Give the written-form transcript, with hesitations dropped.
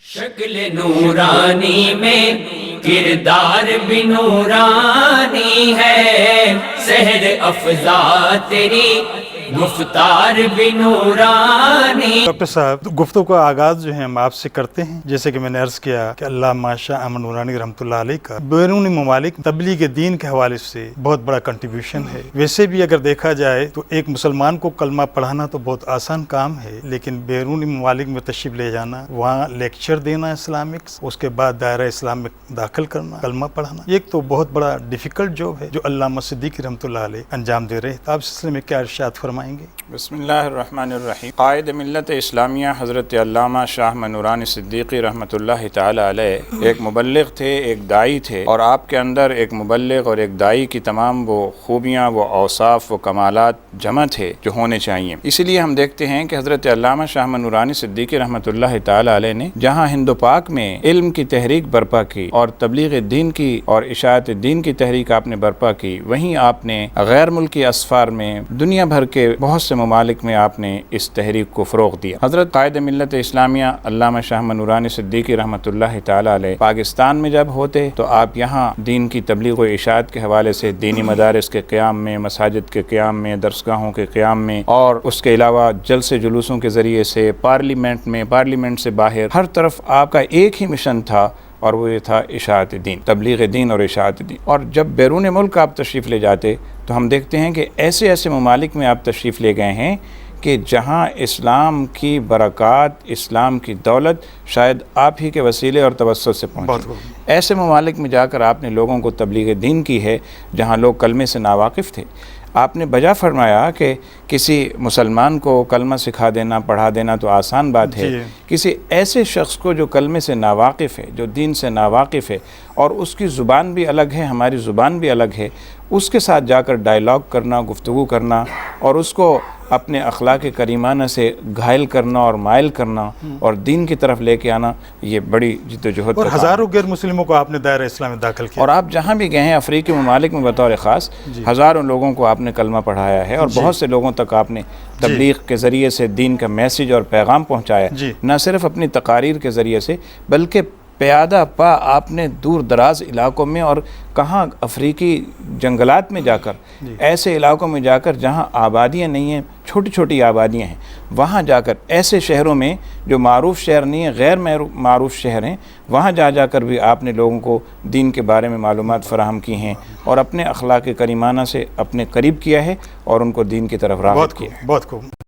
شکل نورانی میں کردار بھی نورانی ہے، سحر افزا تیری گفتار بھی نورانی۔ ڈاکٹر صاحب، گفتگو کا آغاز جو ہے ہم آپ سے کرتے ہیں، جیسے کہ میں نے عرض کیا کہ علامہ شاہ احمد نورانی رحمۃ اللہ علیہ کا بیرونی ممالک تبلیغ دین کے حوالے سے بہت بڑا کنٹریبیوشن ہے۔ ویسے بھی اگر دیکھا جائے تو ایک مسلمان کو کلمہ پڑھانا تو بہت آسان کام ہے، لیکن بیرونی ممالک میں تشریف لے جانا، وہاں لیکچر دینا اسلامکس، اس کے بعد دائرہ اسلام میں داخل کرنا، کلمہ پڑھانا، ایک تو بہت بڑا ڈیفیکلٹ جاب ہے جو علامہ صدیقی رحمۃ اللہ علیہ انجام دے رہے ہیں۔ آپ اس سلسلے میں کیا ارشاد فرمائیں گے؟ بسم اللہ الرحمن الرحیم۔ قائد ملت اسلامیہ حضرت علامہ شاہ احمد نورانی صدیقی رحمۃ اللہ تعالی علیہ ایک مبلغ تھے، ایک داعی تھے، اور آپ کے اندر ایک مبلغ اور ایک داعی کی تمام وہ خوبیاں، وہ اوصاف، وہ کمالات جمع تھے جو ہونے چاہیے۔ اسی لیے ہم دیکھتے ہیں کہ حضرت علامہ شاہ احمد نورانی صدیقی رحمۃ اللہ تعالی علیہ نے جہاں ہند و پاک میں علم کی تحریک برپا کی اور تبلیغ دین کی اور اشاعت دین کی تحریک آپ نے برپا کی، وہیں آپ نے غیر ملکی اسفار میں دنیا بھر کے بہت سے ممالک میں آپ نے اس تحریک کو فروغ دیا۔ حضرت قائد ملت اسلامیہ علامہ شاہ احمد نورانی صدیقی رحمۃ اللہ تعالی علیہ پاکستان میں جب ہوتے تو آپ یہاں دین کی تبلیغ و اشاعت کے حوالے سے دینی مدارس کے قیام میں، مساجد کے قیام میں، درسگاہوں کے قیام میں، اور اس کے علاوہ جلسے جلوسوں کے ذریعے سے پارلیمنٹ میں، پارلیمنٹ سے باہر، ہر طرف آپ کا ایک ہی مشن تھا، اور وہ یہ تھا اشاعت دین، تبلیغ دین اور اشاعت دین۔ اور جب بیرون ملک آپ تشریف لے جاتے تو ہم دیکھتے ہیں کہ ایسے ایسے ممالک میں آپ تشریف لے گئے ہیں کہ جہاں اسلام کی برکات، اسلام کی دولت شاید آپ ہی کے وسیلے اور توسط سے پہنچی۔ ایسے ممالک میں جا کر آپ نے لوگوں کو تبلیغ دین کی ہے جہاں لوگ کلمے سے ناواقف تھے۔ آپ نے بجا فرمایا کہ کسی مسلمان کو کلمہ سکھا دینا، پڑھا دینا تو آسان بات ہے، کسی ایسے شخص کو جو کلمے سے ناواقف ہے، جو دین سے ناواقف ہے، اور اس کی زبان بھی الگ ہے، ہماری زبان بھی الگ ہے، اس کے ساتھ جا کر ڈائلاگ کرنا، گفتگو کرنا، اور اس کو اپنے اخلاق کریمانہ سے گھائل کرنا اور مائل کرنا اور دین کی طرف لے کے آنا، یہ بڑی جد و جہد، اور ہزاروں غیر مسلموں کو آپ نے دائرہ اسلام میں داخل کیا، اور آپ جہاں بھی گئے ہیں افریقی ممالک میں بطور خاص ہزاروں لوگوں کو آپ نے کلمہ پڑھایا ہے، اور بہت سے لوگوں تک آپ نے تبلیغ کے ذریعے سے دین کا میسیج اور پیغام پہنچایا، نہ صرف اپنی تقاریر کے ذریعے سے بلکہ پیادہ پا آپ نے دور دراز علاقوں میں، اور کہاں افریقی جنگلات میں جا کر، ایسے علاقوں میں جا کر جہاں آبادیاں نہیں ہیں، چھوٹی چھوٹی آبادیاں ہیں، وہاں جا کر ایسے شہروں میں جو معروف شہر نہیں ہیں، غیر معروف شہر ہیں، وہاں جا کر بھی آپ نے لوگوں کو دین کے بارے میں معلومات فراہم کی ہیں، اور اپنے اخلاق کریمانہ سے اپنے قریب کیا ہے، اور ان کو دین کی طرف راغب کیا ہے۔ بہت خوب۔